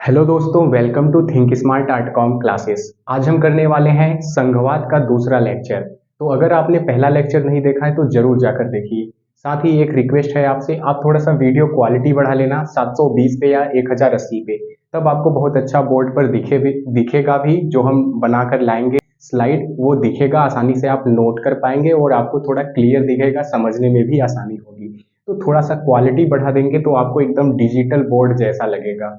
Hello दोस्तों, welcome to Think Smart Art Com classes. आज हम करने वाले हैं संघवाद का दूसरा लेक्चर। तो अगर आपने पहला लेक्चर नहीं देखा है तो जरूर जाकर देखिए। साथ ही एक रिक्वेस्ट है आपसे, आप थोड़ा सा वीडियो क्वालिटी बढ़ा लेना 720 पे या 1080 पे, तब आपको बहुत अच्छा बोर्ड पर दिखेगा भी जो हम बना कर लाएंगे। स्लाइड वो दिखेगा, आसानी से आप नोट कर पाएंगे और आपको थोड़ा क्लियर दिखेगा, समझने में भी आसानी होगी। तो थोड़ा सा क्वालिटी बढ़ा देंगे तो आपको एकदम डिजिटल बोर्ड जैसा लगेगा।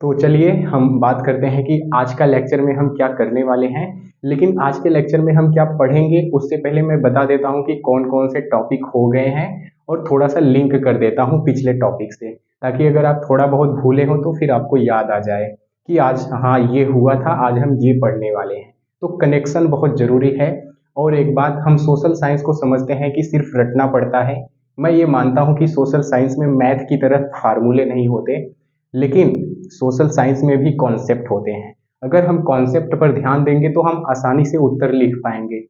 तो चलिए हम बात करते हैं कि आज का लेक्चर में हम क्या करने वाले हैं। लेकिन आज के लेक्चर में हम क्या पढ़ेंगे उससे पहले मैं बता देता हूं कि कौन कौन से टॉपिक हो गए हैं और थोड़ा सा लिंक कर देता हूं पिछले टॉपिक से, ताकि अगर आप थोड़ा बहुत भूले हो तो फिर आपको याद आ जाए कि आज हाँ ये हुआ था, आज हम ये पढ़ने वाले हैं। तो कनेक्शन बहुत ज़रूरी है। और एक बात, हम सोशल साइंस को समझते हैं कि सिर्फ रटना पड़ता है। मैं ये मानता हूँ कि सोशल साइंस में मैथ की तरह फार्मूले नहीं होते, लेकिन सोशल साइंस में भी कॉन्सेप्ट होते हैं। अगर हम कॉन्सेप्ट पर ध्यान देंगे तो हम आसानी से उत्तर लिख पाएंगे।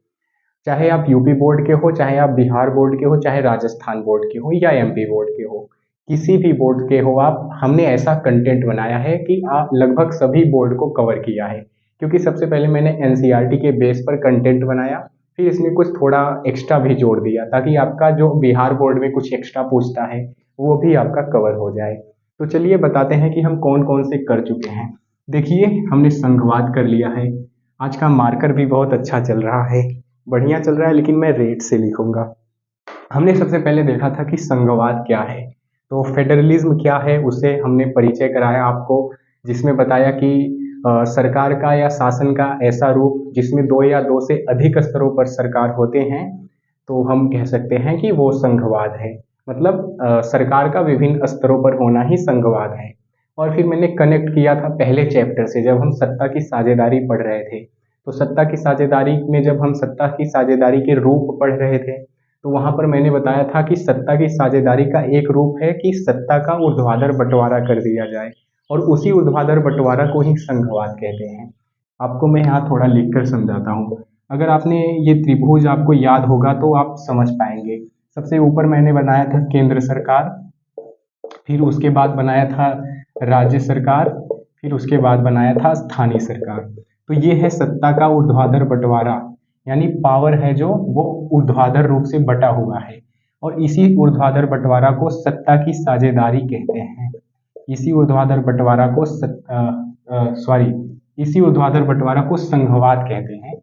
चाहे आप यूपी बोर्ड के हो, चाहे आप बिहार बोर्ड के हो, चाहे राजस्थान बोर्ड के हो या एमपी बोर्ड के हो, किसी भी बोर्ड के हो आप, हमने ऐसा कंटेंट बनाया है कि आप लगभग सभी बोर्ड को कवर किया है। क्योंकि सबसे पहले मैंने एनसीईआरटी के बेस पर कंटेंट बनाया, फिर इसमें कुछ थोड़ा एक्स्ट्रा भी जोड़ दिया ताकि आपका जो बिहार बोर्ड में कुछ एक्स्ट्रा पूछता है वो भी आपका कवर हो जाए। तो चलिए बताते हैं कि हम कौन कौन से कर चुके हैं। देखिए, हमने संघवाद कर लिया है। आज का मार्कर भी बहुत अच्छा चल रहा है, बढ़िया चल रहा है, लेकिन मैं रेड से लिखूंगा। हमने सबसे पहले देखा था कि संघवाद क्या है। तो फेडरलिज्म क्या है उसे हमने परिचय कराया आपको, जिसमें बताया कि सरकार का या शासन का ऐसा रूप जिसमें दो या दो से अधिक स्तरों पर सरकार होते हैं, तो हम कह सकते हैं कि वो संघवाद है। मतलब सरकार का विभिन्न स्तरों पर होना ही संघवाद है। और फिर मैंने कनेक्ट किया था पहले चैप्टर से, जब हम सत्ता की साझेदारी पढ़ रहे थे। तो सत्ता की साझेदारी में जब हम सत्ता की साझेदारी के रूप पढ़ रहे थे, तो वहां पर मैंने बताया था कि सत्ता की साझेदारी का एक रूप है कि सत्ता का ऊर्ध्वाधर बंटवारा कर दिया जाए, और उसी ऊर्ध्वाधर बंटवारा को ही संघवाद कहते हैं। आपको मैं यहाँ थोड़ा लिखकर समझाता हूँ। अगर आपने ये त्रिभुज आपको याद होगा तो आप समझ पाएंगे। सबसे ऊपर मैंने बनाया था केंद्र सरकार, फिर उसके बाद बनाया था राज्य सरकार, फिर उसके बाद बनाया था स्थानीय सरकार। तो ये है सत्ता का ऊर्ध्वाधर बंटवारा, यानी पावर है जो वो ऊर्ध्वाधर रूप से बटा हुआ है। और इसी ऊर्ध्वाधर बंटवारा को सत्ता की साझेदारी कहते हैं। इसी ऊर्ध्वाधर बंटवारा को इसी ऊर्ध्वाधर बंटवारा को संघवाद कहते हैं।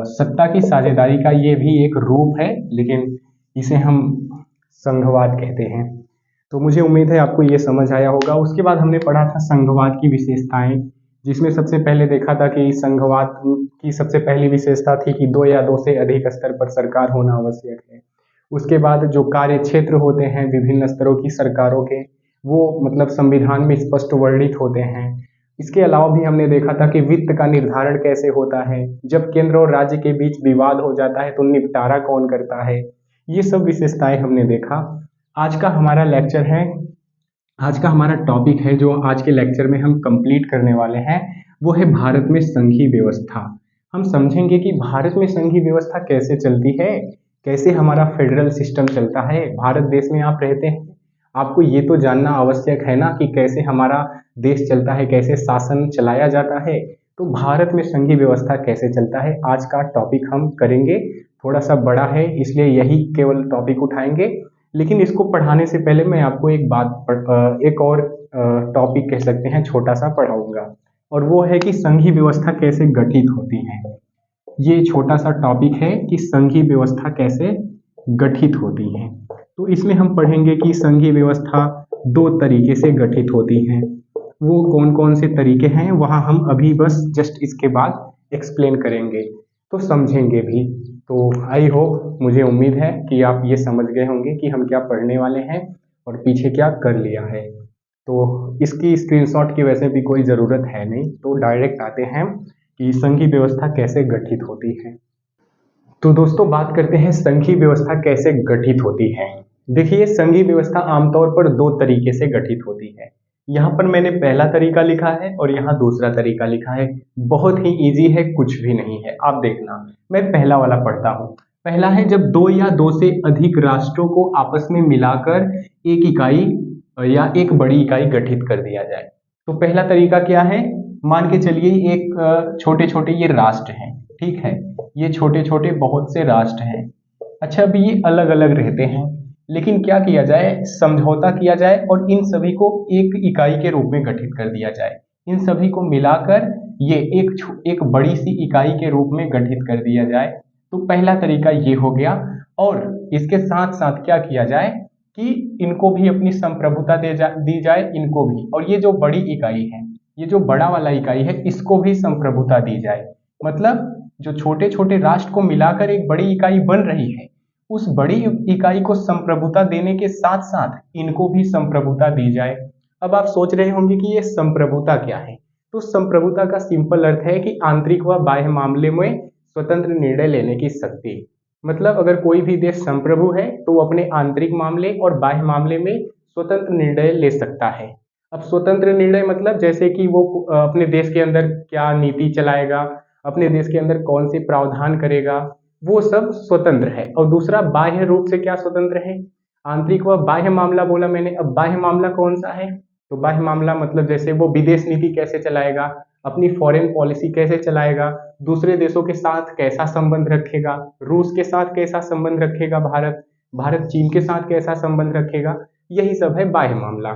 सत्ता की साझेदारी का ये भी एक रूप है, लेकिन इसे हम संघवाद कहते हैं। तो मुझे उम्मीद है आपको ये समझ आया होगा। उसके बाद हमने पढ़ा था संघवाद की विशेषताएं, जिसमें सबसे पहले देखा था कि संघवाद की सबसे पहली विशेषता थी कि दो या दो से अधिक स्तर पर सरकार होना आवश्यक है। उसके बाद जो कार्य क्षेत्र होते हैं विभिन्न स्तरों की सरकारों के, वो मतलब संविधान में स्पष्ट वर्णित होते हैं। इसके अलावा भी हमने देखा था कि वित्त का निर्धारण कैसे होता है, जब केंद्र और राज्य के बीच विवाद हो जाता है तो निपटारा कौन करता है। ये सब विशेषताएं हमने देखा। आज का हमारा लेक्चर है, आज का हमारा टॉपिक है जो आज के लेक्चर में हम कंप्लीट करने वाले हैं, वो है भारत में संघीय व्यवस्था। हम समझेंगे कि भारत में संघीय व्यवस्था कैसे चलती है, कैसे हमारा फेडरल सिस्टम चलता है। भारत देश में आप रहते हैं, आपको ये तो जानना आवश्यक है ना कि कैसे हमारा देश चलता है, कैसे शासन चलाया जाता है। तो भारत में संघीय व्यवस्था कैसे चलता है, आज का टॉपिक हम करेंगे। थोड़ा सा बड़ा है इसलिए यही केवल टॉपिक उठाएंगे, लेकिन इसको पढ़ाने से पहले मैं आपको एक और टॉपिक कह सकते हैं छोटा सा पढ़ाऊंगा, और वो है कि संघीय व्यवस्था कैसे गठित होती है। ये छोटा सा टॉपिक है कि संघीय व्यवस्था कैसे गठित होती है। तो इसमें हम पढ़ेंगे कि संघीय व्यवस्था दो तरीके से गठित होती है। वो कौन कौन से तरीके हैं वहाँ हम अभी बस जस्ट इसके बाद एक्सप्लेन करेंगे, तो समझेंगे भी। तो आई होप, मुझे उम्मीद है कि आप ये समझ गए होंगे कि हम क्या पढ़ने वाले हैं और पीछे क्या कर लिया है। तो इसकी स्क्रीनशॉट की वैसे भी कोई ज़रूरत है नहीं, तो डायरेक्ट आते हैं कि संघीय व्यवस्था कैसे गठित होती है। तो दोस्तों बात करते हैं संघीय व्यवस्था कैसे गठित होती है। देखिए, संघीय व्यवस्था आमतौर पर दो तरीके से गठित होती है। यहाँ पर मैंने पहला तरीका लिखा है और यहाँ दूसरा तरीका लिखा है। बहुत ही इजी है, कुछ भी नहीं है। आप देखना, मैं पहला वाला पढ़ता हूँ। पहला है जब दो या दो से अधिक राष्ट्रों को आपस में मिलाकर एक इकाई या एक बड़ी इकाई गठित कर दिया जाए। तो पहला तरीका क्या है, मान के चलिए एक छोटे छोटे ये राष्ट्र हैं, ठीक है, ये छोटे छोटे बहुत से राष्ट्र हैं। अच्छा, अभी ये अलग अलग रहते हैं, लेकिन क्या किया जाए, समझौता किया जाए और इन सभी को एक इकाई के रूप में गठित कर दिया जाए। इन सभी को मिलाकर ये एक बड़ी सी इकाई के रूप में गठित कर दिया जाए। तो पहला तरीका ये हो गया। और इसके साथ साथ क्या किया जाए कि इनको भी अपनी संप्रभुता दी जाए, इनको भी, और ये जो बड़ी इकाई है, ये जो बड़ा वाला इकाई है, इसको भी संप्रभुता दी जाए। मतलब जो छोटे छोटे राष्ट्र को मिलाकर एक बड़ी इकाई बन रही है, उस बड़ी इकाई को संप्रभुता देने के साथ साथ इनको भी संप्रभुता दी जाए। अब आप सोच रहे होंगे कि ये संप्रभुता क्या है। तो संप्रभुता का सिंपल अर्थ है कि आंतरिक व बाह्य मामले में स्वतंत्र निर्णय लेने की शक्ति। मतलब अगर कोई भी देश संप्रभु है तो वो अपने आंतरिक मामले और बाह्य मामले में स्वतंत्र निर्णय ले सकता है। अब स्वतंत्र निर्णय मतलब जैसे कि वो अपने देश के अंदर क्या नीति चलाएगा, अपने देश के अंदर कौन से प्रावधान करेगा, वो सब स्वतंत्र है। और दूसरा बाह्य रूप से क्या स्वतंत्र है, आंतरिक व बाह्य मामला बोला मैंने। अब बाह्य मामला कौन सा है, तो बाह्य मामला मतलब जैसे वो विदेश नीति कैसे चलाएगा, अपनी फॉरेन पॉलिसी कैसे चलाएगा, दूसरे देशों के साथ कैसा संबंध रखेगा, रूस के साथ कैसा संबंध रखेगा भारत, भारत चीन के साथ कैसा संबंध रखेगा, यही सब है बाह्य मामला।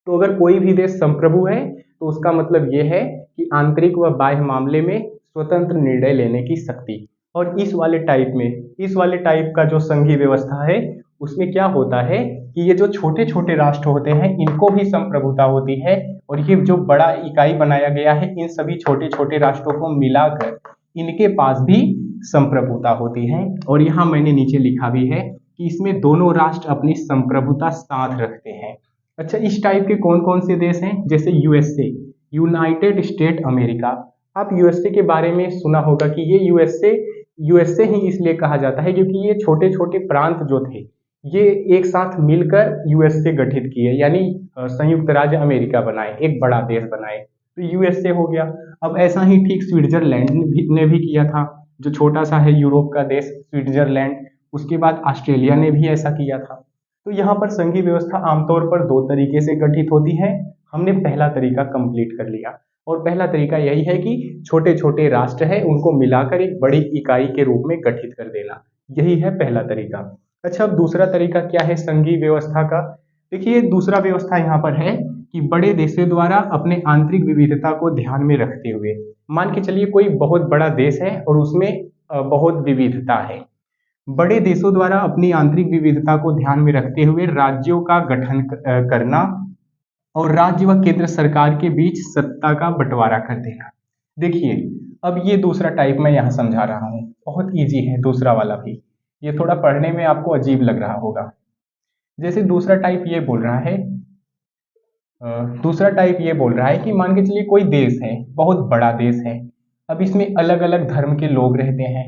तो अगर कोई भी देश संप्रभु है तो उसका मतलब ये है कि आंतरिक व बाह्य मामले में स्वतंत्र निर्णय लेने की शक्ति। और इस वाले टाइप का जो संघीय व्यवस्था है, उसमें क्या होता है कि ये जो छोटे छोटे राष्ट्र होते हैं, इनको भी संप्रभुता होती है। और ये जो बड़ा इकाई बनाया गया है, इन सभी छोटे छोटे राष्ट्रों को मिलाकर इनके पास भी संप्रभुता होती है। और यहाँ मैंने नीचे लिखा भी है कि इसमें दोनों राष्ट्र अपनी संप्रभुता साथ रखते हैं। अच्छा, इस टाइप के कौन कौन से देश हैं, जैसे यूएसए, यूनाइटेड स्टेट अमेरिका। आप यूएसए के बारे में सुना होगा कि ये यूएसए ही इसलिए कहा जाता है क्योंकि ये छोटे छोटे प्रांत जो थे, ये एक साथ मिलकर यूएसए गठित किए, यानी संयुक्त राज्य अमेरिका बनाए, एक बड़ा देश बनाए, तो यूएसए हो गया। अब ऐसा ही ठीक स्विट्जरलैंड ने भी किया था, जो छोटा सा है यूरोप का देश स्विट्जरलैंड। उसके बाद ऑस्ट्रेलिया ने भी ऐसा किया था। तो यहाँ पर संघीय व्यवस्था आमतौर पर दो तरीके से गठित होती है। हमने पहला तरीका कंप्लीट कर लिया, और पहला तरीका यही है कि छोटे छोटे राष्ट्र है उनको मिलाकर एक बड़ी इकाई के रूप में गठित कर देना, यही है पहला तरीका। अच्छा, अब दूसरा तरीका क्या है संघीय व्यवस्था का। देखिए, दूसरा व्यवस्था यहाँ पर है कि बड़े देशों द्वारा अपने आंतरिक विविधता को ध्यान में रखते हुए, मान के चलिए कोई बहुत बड़ा देश है और उसमें बहुत विविधता है, बड़े देशों द्वारा अपनी आंतरिक विविधता को ध्यान में रखते हुए राज्यों का गठन करना और राज्य व केंद्र सरकार के बीच सत्ता का बंटवारा कर देना। देखिए, अब ये दूसरा टाइप मैं यहाँ समझा रहा हूँ, बहुत इजी है दूसरा वाला भी, ये थोड़ा पढ़ने में आपको अजीब लग रहा होगा। जैसे दूसरा टाइप ये बोल रहा है कि मान के चलिए कोई देश है, बहुत बड़ा देश है। अब इसमें अलग अलग धर्म के लोग रहते हैं,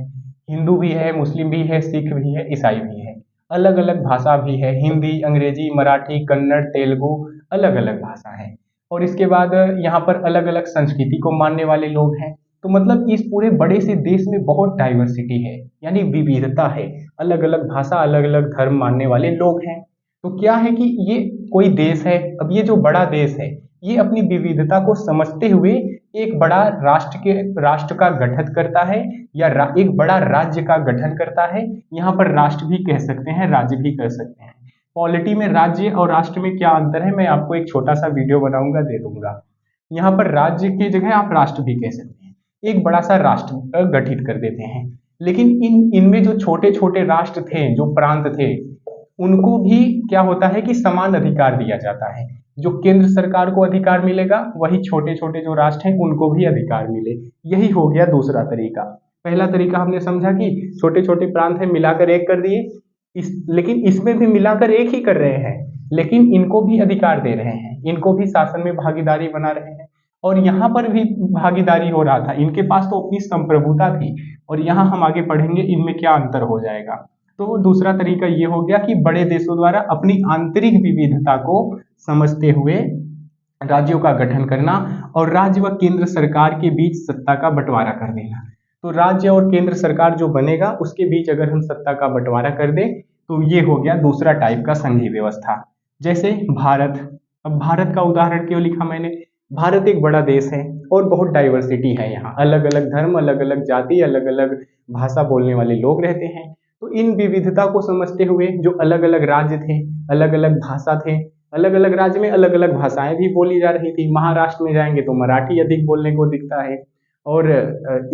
हिंदू भी है, मुस्लिम भी है, सिख भी है, ईसाई भी है, अलग अलग भाषा भी है, हिंदी, अंग्रेजी, मराठी, कन्नड़, तेलुगु, अलग अलग भाषा है। और इसके बाद यहाँ पर अलग अलग संस्कृति को मानने वाले लोग हैं। तो मतलब इस पूरे बड़े से देश में बहुत डाइवर्सिटी है, यानी विविधता है, अलग अलग भाषा, अलग अलग धर्म मानने वाले लोग हैं। तो क्या है कि ये कोई देश है, अब ये जो बड़ा देश है, ये अपनी विविधता को समझते हुए एक बड़ा राष्ट्र का गठन करता है, या एक बड़ा राज्य का गठन करता है। यहाँ पर राष्ट्र भी कह सकते हैं, राज्य भी कह सकते हैं। पॉलिटी में राज्य और राष्ट्र में क्या अंतर है, मैं आपको एक छोटा सा वीडियो बनाऊंगा, दे दूंगा। यहाँ पर राज्य की जगह आप राष्ट्र भी कह सकते हैं, एक बड़ा सा राष्ट्र गठित कर देते हैं। लेकिन इनमें जो छोटे छोटे राष्ट्र थे, जो प्रांत थे, उनको भी क्या होता है कि समान अधिकार दिया जाता है। जो केंद्र सरकार को अधिकार मिलेगा, वही छोटे छोटे जो राष्ट्र हैं उनको भी अधिकार मिले। यही हो गया दूसरा तरीका। पहला तरीका हमने समझा कि छोटे छोटे प्रांत हैं, मिलाकर एक कर दिए, लेकिन इसमें भी मिलाकर एक ही कर रहे हैं, लेकिन इनको भी अधिकार दे रहे हैं, इनको भी शासन में भागीदारी बना रहे हैं। और यहाँ पर भी भागीदारी हो रहा था, इनके पास तो अपनी संप्रभुता थी, और यहाँ हम आगे पढ़ेंगे इनमें क्या अंतर हो जाएगा। तो दूसरा तरीका ये हो गया कि बड़े देशों द्वारा अपनी आंतरिक विविधता को समझते हुए राज्यों का गठन करना और राज्य व केंद्र सरकार के बीच सत्ता का बंटवारा कर देना। तो राज्य और केंद्र सरकार जो बनेगा, उसके बीच अगर हम सत्ता का बंटवारा कर दें, तो ये हो गया दूसरा टाइप का संघीय व्यवस्था। जैसे भारत, अब भारत का उदाहरण क्यों लिखा मैंने, भारत एक बड़ा देश है और बहुत डाइवर्सिटी है यहाँ, अलग अलग धर्म, अलग अलग जाति, अलग अलग भाषा बोलने वाले लोग रहते हैं। तो इन विविधता को समझते हुए जो अलग अलग राज्य थे, अलग अलग भाषा थे, अलग अलग राज्य में अलग अलग भाषाएं भी बोली जा रही थी। महाराष्ट्र में जाएंगे तो मराठी अधिक बोलने को दिखता है, और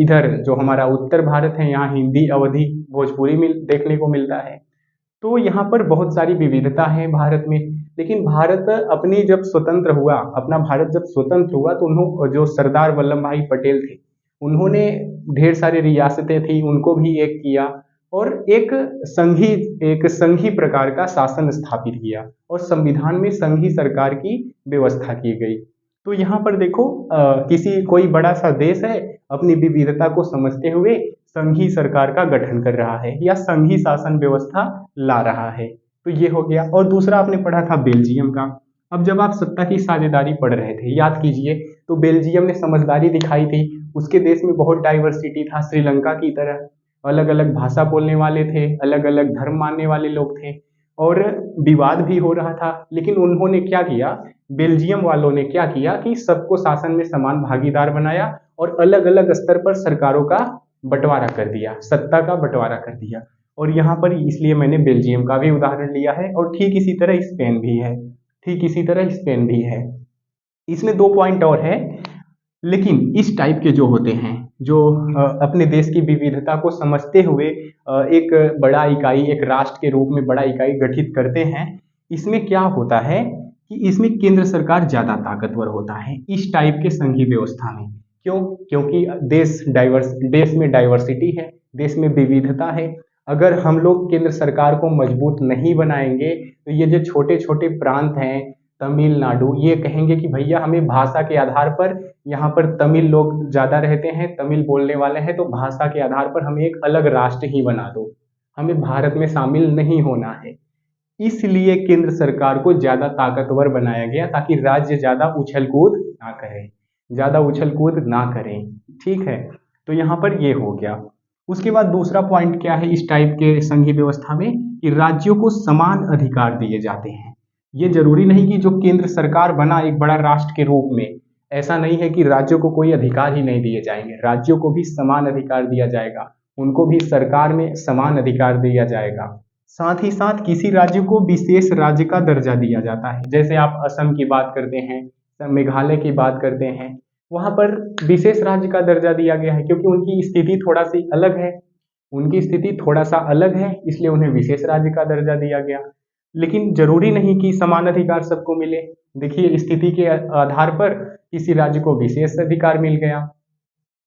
इधर जो हमारा उत्तर भारत है यहाँ हिंदी, अवधी, भोजपुरी देखने को मिलता है। तो यहाँ पर बहुत सारी विविधता है भारत में। लेकिन भारत अपनी जब स्वतंत्र हुआ, अपना भारत जब स्वतंत्र हुआ, तो उन्होंने, जो सरदार वल्लभ भाई पटेल थे, उन्होंने ढेर सारी रियासतें थी उनको भी एक किया, और संघी एक संघी प्रकार का शासन स्थापित किया, और संविधान में संघी सरकार की व्यवस्था की गई। तो यहाँ पर देखो, किसी कोई बड़ा सा देश है, अपनी विविधता को समझते हुए संघी सरकार का गठन कर रहा है या संघी शासन व्यवस्था ला रहा है। तो ये हो गया। और दूसरा आपने पढ़ा था बेल्जियम का। अब जब आप सत्ता की साझेदारी पढ़ रहे थे, याद कीजिए, तो बेल्जियम ने समझदारी दिखाई थी। उसके देश में बहुत डाइवर्सिटी था, श्रीलंका की तरह, अलग अलग भाषा बोलने वाले थे, अलग अलग धर्म मानने वाले लोग थे, और विवाद भी हो रहा था। लेकिन उन्होंने क्या किया, बेल्जियम वालों ने क्या किया कि सबको शासन में समान भागीदार बनाया और अलग अलग स्तर पर सरकारों का बंटवारा कर दिया, सत्ता का बंटवारा कर दिया। और यहाँ पर इसलिए मैंने बेल्जियम का भी उदाहरण लिया है, और ठीक इसी तरह स्पेन भी है, ठीक इसी तरह स्पेन भी है। इसमें दो पॉइंट और है। लेकिन इस टाइप के जो होते हैं, जो अपने देश की विविधता को समझते हुए एक बड़ा इकाई, एक राष्ट्र के रूप में बड़ा इकाई गठित करते हैं, इसमें क्या होता है कि इसमें केंद्र सरकार ज्यादा ताकतवर होता है इस टाइप के संघीय व्यवस्था में। क्यों? क्योंकि देश में डाइवर्सिटी है, देश में विविधता है। अगर हम लोग केंद्र सरकार को मजबूत नहीं बनाएंगे, तो ये जो छोटे छोटे प्रांत हैं, तमिलनाडु, ये कहेंगे कि भैया हमें भाषा के आधार पर, यहाँ पर तमिल लोग ज्यादा रहते हैं, तमिल बोलने वाले हैं, तो भाषा के आधार पर हमें एक अलग राष्ट्र ही बना दो, हमें भारत में शामिल नहीं होना है। इसलिए केंद्र सरकार को ज्यादा ताकतवर बनाया गया, ताकि राज्य ज्यादा उछल कूद ना करें, ज्यादा उछल कूद ना करें। ठीक है, तो यहाँ पर ये हो गया। उसके बाद दूसरा पॉइंट क्या है इस टाइप के संघीय व्यवस्था में, कि राज्यों को समान अधिकार दिए जाते हैं। ये जरूरी नहीं कि जो केंद्र सरकार बना एक बड़ा राष्ट्र के रूप में, ऐसा नहीं है कि राज्यों को कोई अधिकार ही नहीं दिए जाएंगे, राज्यों को भी समान अधिकार दिया जाएगा, उनको भी सरकार में समान अधिकार दिया जाएगा। साथ ही साथ किसी राज्य को विशेष राज्य का दर्जा दिया जाता है। जैसे आप असम की बात करते हैं, मेघालय की बात करते हैं, वहां पर विशेष राज्य का दर्जा दिया गया है, क्योंकि उनकी स्थिति थोड़ा सी अलग है, उनकी स्थिति थोड़ा सा अलग है, इसलिए उन्हें विशेष राज्य का दर्जा दिया गया। लेकिन जरूरी नहीं कि समान अधिकार सबको मिले। देखिए, स्थिति के आधार पर किसी राज्य को विशेष अधिकार मिल गया।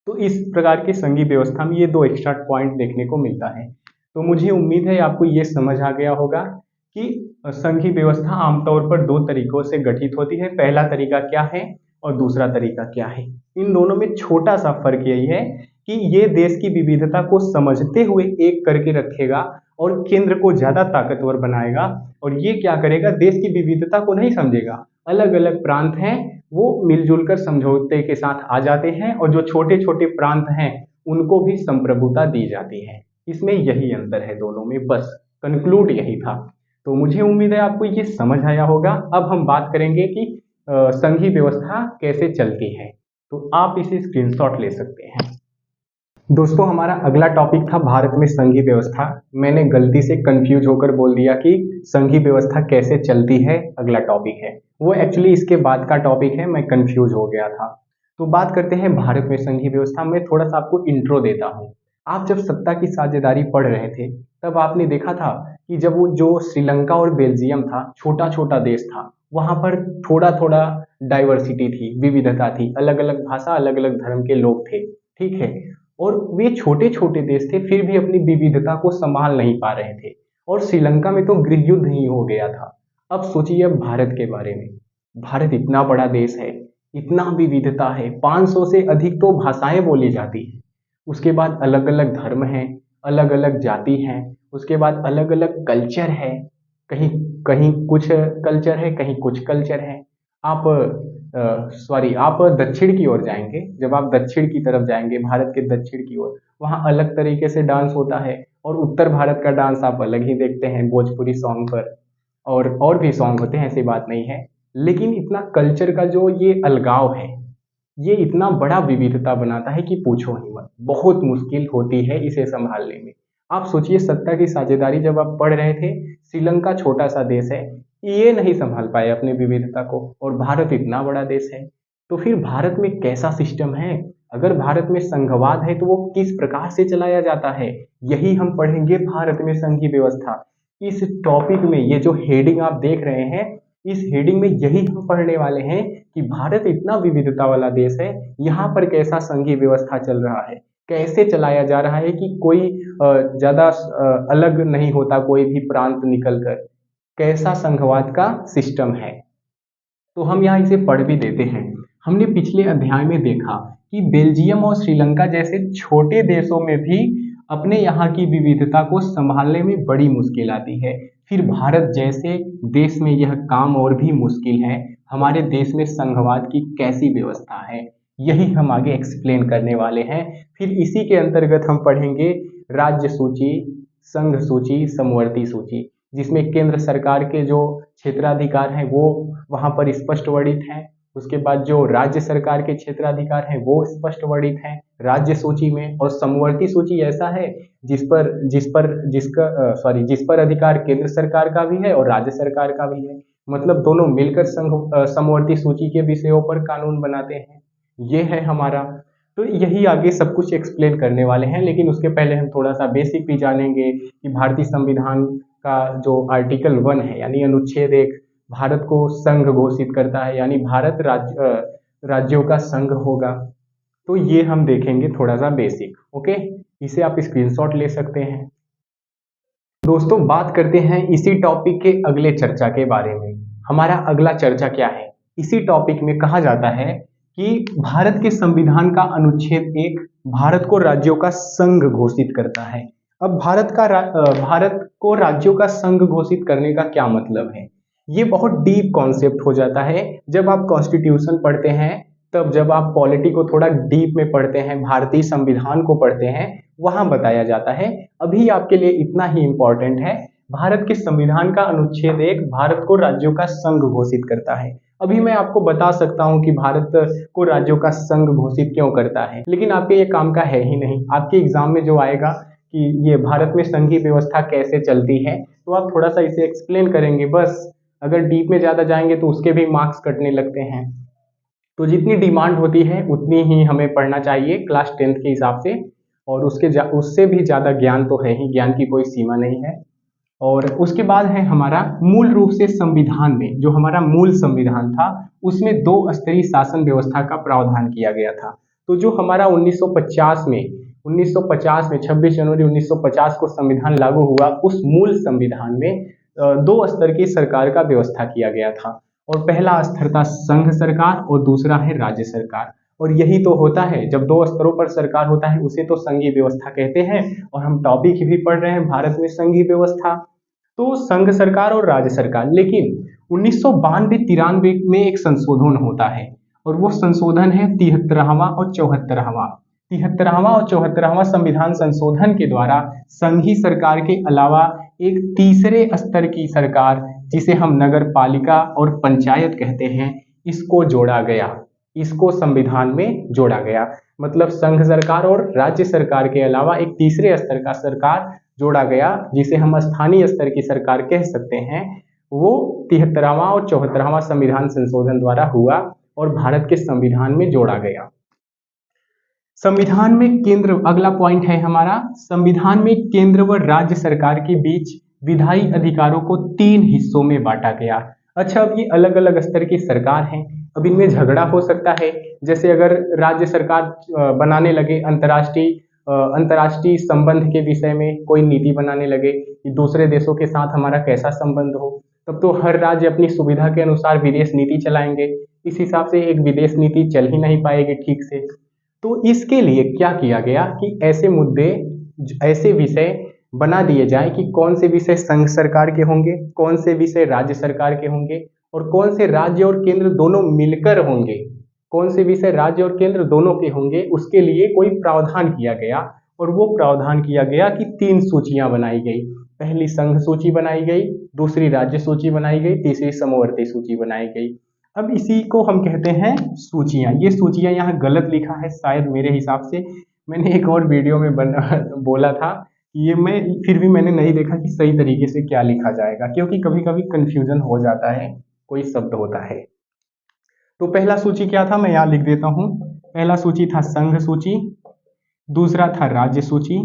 तो इस प्रकार की संघीय व्यवस्था में ये दो एक्स्ट्रा पॉइंट देखने को मिलता है। तो मुझे उम्मीद है आपको ये समझ आ गया होगा कि संघीय व्यवस्था आमतौर पर दो तरीकों से गठित होती है। पहला तरीका क्या है और दूसरा तरीका क्या है। इन दोनों में छोटा सा फर्क यही है कि ये देश की विविधता को समझते हुए एक करके रखेगा और केंद्र को ज्यादा ताकतवर बनाएगा, और ये क्या करेगा, देश की विविधता को नहीं समझेगा। अलग अलग प्रांत हैं, वो मिलजुल कर समझौते के साथ आ जाते हैं, और जो छोटे छोटे प्रांत हैं उनको भी संप्रभुता दी जाती है। इसमें यही अंतर है दोनों में, बस कंक्लूड यही था। तो मुझे उम्मीद है आपको ये समझ आया होगा। अब हम बात करेंगे कि संघीय व्यवस्था कैसे चलती है, तो आप इसे स्क्रीनशॉट ले सकते हैं। दोस्तों, हमारा अगला टॉपिक था भारत में संघीय व्यवस्था। मैंने गलती से कंफ्यूज होकर बोल दिया कि संघीय व्यवस्था कैसे चलती है अगला टॉपिक है, वो एक्चुअली इसके बाद का टॉपिक है, मैं कंफ्यूज हो गया था। तो बात करते हैं भारत में संघीय व्यवस्था में। थोड़ा सा आपको इंट्रो देता हूँ। आप जब सत्ता की साझेदारी पढ़ रहे थे, तब आपने देखा था कि जब वो जो श्रीलंका और बेल्जियम था, छोटा छोटा देश था, वहां पर थोड़ा थोड़ा डाइवर्सिटी थी, विविधता थी, अलग अलग भाषा, अलग अलग धर्म के लोग थे। ठीक है, और वे छोटे छोटे देश थे, फिर भी अपनी विविधता को संभाल नहीं पा रहे थे, और श्रीलंका में तो गृह युद्ध ही हो गया था। अब सोचिए अब भारत के बारे में। भारत इतना बड़ा देश है, इतना विविधता है, 500 से अधिक तो भाषाएं बोली जाती हैं। उसके बाद अलग अलग धर्म हैं, अलग अलग जाति हैं, उसके बाद अलग अलग कल्चर है, कहीं कहीं कुछ कल्चर है, कहीं कुछ कल्चर है। आप आप दक्षिण की ओर जाएंगे, जब आप दक्षिण की तरफ जाएंगे, भारत के दक्षिण की ओर, वहाँ अलग तरीके से डांस होता है, और उत्तर भारत का डांस आप अलग ही देखते हैं भोजपुरी सॉन्ग पर, और भी सॉन्ग होते हैं, ऐसी बात नहीं है। लेकिन इतना कल्चर का जो ये अलगाव है, ये इतना बड़ा विविधता बनाता है कि पूछो ही मत। बहुत मुश्किल होती है इसे संभालने में। आप सोचिए, सत्ता की साझेदारी जब आप पढ़ रहे थे, श्रीलंका छोटा सा देश है, ये नहीं संभाल पाए अपनी विविधता को, और भारत इतना बड़ा देश है। तो फिर भारत में कैसा सिस्टम है? अगर भारत में संघवाद है तो वो किस प्रकार से चलाया जाता है, यही हम पढ़ेंगे भारत में संघीय व्यवस्था। इस टॉपिक में ये जो हेडिंग आप देख रहे हैं, इस हेडिंग में यही हम पढ़ने वाले हैं कि भारत इतना विविधता वाला देश है, यहाँ पर कैसा संघीय व्यवस्था चल रहा है, कैसे चलाया जा रहा है कि कोई ज़्यादा अलग नहीं होता कोई भी प्रांत निकलकर, कैसा संघवाद का सिस्टम है। तो हम यहाँ इसे पढ़ भी देते हैं। हमने पिछले अध्याय में देखा कि बेल्जियम और श्रीलंका जैसे छोटे देशों में भी अपने यहाँ की विविधता को संभालने में बड़ी मुश्किल आती है। फिर भारत जैसे देश में यह काम और भी मुश्किल है। हमारे देश में संघवाद की कैसी व्यवस्था है, यही हम आगे एक्सप्लेन करने वाले हैं। फिर इसी के अंतर्गत हम पढ़ेंगे राज्य सूची, संघ सूची, समवर्ती सूची, जिसमें केंद्र सरकार के जो क्षेत्राधिकार हैं वो वहाँ पर स्पष्ट वर्णित हैं। उसके बाद जो राज्य सरकार के क्षेत्राधिकार हैं वो स्पष्ट वर्णित हैं राज्य सूची में। और समवर्ती सूची ऐसा है जिस पर अधिकार केंद्र सरकार का भी है और राज्य सरकार का भी है। मतलब दोनों मिलकर समवर्ती सूची के विषयों पर कानून बनाते हैं। ये है हमारा। तो यही आगे सब कुछ एक्सप्लेन करने वाले हैं, लेकिन उसके पहले हम थोड़ा सा बेसिक भी जानेंगे कि भारतीय संविधान का जो आर्टिकल 1 है, यानी अनुच्छेद 1, भारत को संघ घोषित करता है, यानी भारत राज्यों का संघ होगा। तो ये हम देखेंगे थोड़ा सा बेसिक। ओके, इसे आप स्क्रीनशॉट ले सकते हैं। दोस्तों, बात करते हैं इसी टॉपिक के अगले चर्चा के बारे में। हमारा अगला चर्चा क्या है? इसी टॉपिक में कहा जाता है कि भारत के संविधान का अनुच्छेद 1 भारत को राज्यों का संघ घोषित करता है। अब भारत को राज्यों का संघ घोषित करने का क्या मतलब है? ये बहुत डीप कॉन्सेप्ट हो जाता है जब आप कॉन्स्टिट्यूशन पढ़ते हैं, तब जब आप पॉलिटी को थोड़ा डीप में पढ़ते हैं, भारतीय संविधान को पढ़ते हैं, वहां बताया जाता है। अभी आपके लिए इतना ही इम्पोर्टेंट है, भारत के संविधान का अनुच्छेद 1 भारत को राज्यों का संघ घोषित करता है। अभी मैं आपको बता सकता हूं कि भारत को राज्यों का संघ घोषित क्यों करता है, लेकिन आपके ये काम का है ही नहीं। आपके एग्जाम में जो आएगा कि ये भारत में संघीय व्यवस्था कैसे चलती है, तो आप थोड़ा सा इसे एक्सप्लेन करेंगे बस। अगर डीप में ज़्यादा जाएंगे तो उसके भी मार्क्स कटने लगते हैं। तो जितनी डिमांड होती है उतनी ही हमें पढ़ना चाहिए क्लास 10th के हिसाब से, और उससे भी ज़्यादा ज्ञान तो है ही, ज्ञान की कोई सीमा नहीं है। और उसके बाद है हमारा मूल रूप से संविधान में, जो हमारा मूल संविधान था उसमें 2 स्तरीय शासन व्यवस्था का प्रावधान किया गया था। तो जो हमारा 1950 में 26 जनवरी 1950 को संविधान लागू हुआ, उस मूल संविधान में 2 स्तर की सरकार का व्यवस्था किया गया था। और पहला स्तर था संघ सरकार और दूसरा है राज्य सरकार। और यही तो होता है, जब 2 स्तरों पर सरकार होता है उसे तो संघीय व्यवस्था कहते हैं। और हम टॉपिक भी पढ़ रहे हैं भारत में संघीय व्यवस्था, तो संघ सरकार और राज्य सरकार। लेकिन 1992-93 में एक संशोधन होता है, और वो संशोधन है 73वां और 74वां। 73वां और 74वां संविधान संशोधन के द्वारा संघीय सरकार के अलावा एक तीसरे स्तर की सरकार, जिसे हम नगर पालिका और पंचायत कहते हैं, इसको जोड़ा गया, इसको संविधान में जोड़ा गया। मतलब संघ सरकार और राज्य सरकार के अलावा एक तीसरे स्तर का सरकार जोड़ा गया, जिसे हम स्थानीय स्तर की सरकार कह सकते हैं। वो 73वां और 74वां संविधान संशोधन द्वारा हुआ और भारत के संविधान में जोड़ा गया। संविधान में केंद्र, अगला पॉइंट है हमारा, संविधान में केंद्र व राज्य सरकार के बीच विधायी अधिकारों को 3 हिस्सों में बांटा गया। अच्छा, अब ये अलग अलग स्तर की सरकार हैं, अब इनमें झगड़ा हो सकता है। जैसे अगर राज्य सरकार बनाने लगे अंतर्राष्ट्रीय संबंध के विषय में कोई नीति बनाने लगे कि दूसरे देशों के साथ हमारा कैसा संबंध हो, तब तो हर राज्य अपनी सुविधा के अनुसार विदेश नीति चलाएंगे। इस हिसाब से एक विदेश नीति चल ही नहीं पाएगी ठीक से। तो इसके लिए क्या किया गया कि ऐसे मुद्दे, ऐसे विषय बना दिए जाए कि कौन से विषय संघ सरकार के होंगे, कौन से विषय राज्य सरकार के होंगे, और कौन से राज्य और केंद्र दोनों मिलकर होंगे, कौन से विषय राज्य और केंद्र दोनों के होंगे, उसके लिए कोई प्रावधान किया गया। और वो प्रावधान किया गया कि 3 सूचियां बनाई गई। पहली संघ सूची बनाई गई, दूसरी राज्य सूची बनाई गई, तीसरी समवर्ती सूची बनाई गई। अब इसी को हम कहते हैं सूचियां। ये सूचियां यहाँ गलत लिखा है शायद मेरे हिसाब से, मैंने एक और वीडियो में बोला था, ये मैं फिर भी मैंने नहीं देखा कि सही तरीके से क्या लिखा जाएगा, क्योंकि कभी कभी कंफ्यूजन हो जाता है, कोई शब्द होता है। तो पहला सूची क्या था, मैं यहाँ लिख देता हूँ। पहला सूची था संघ सूची, दूसरा था राज्य सूची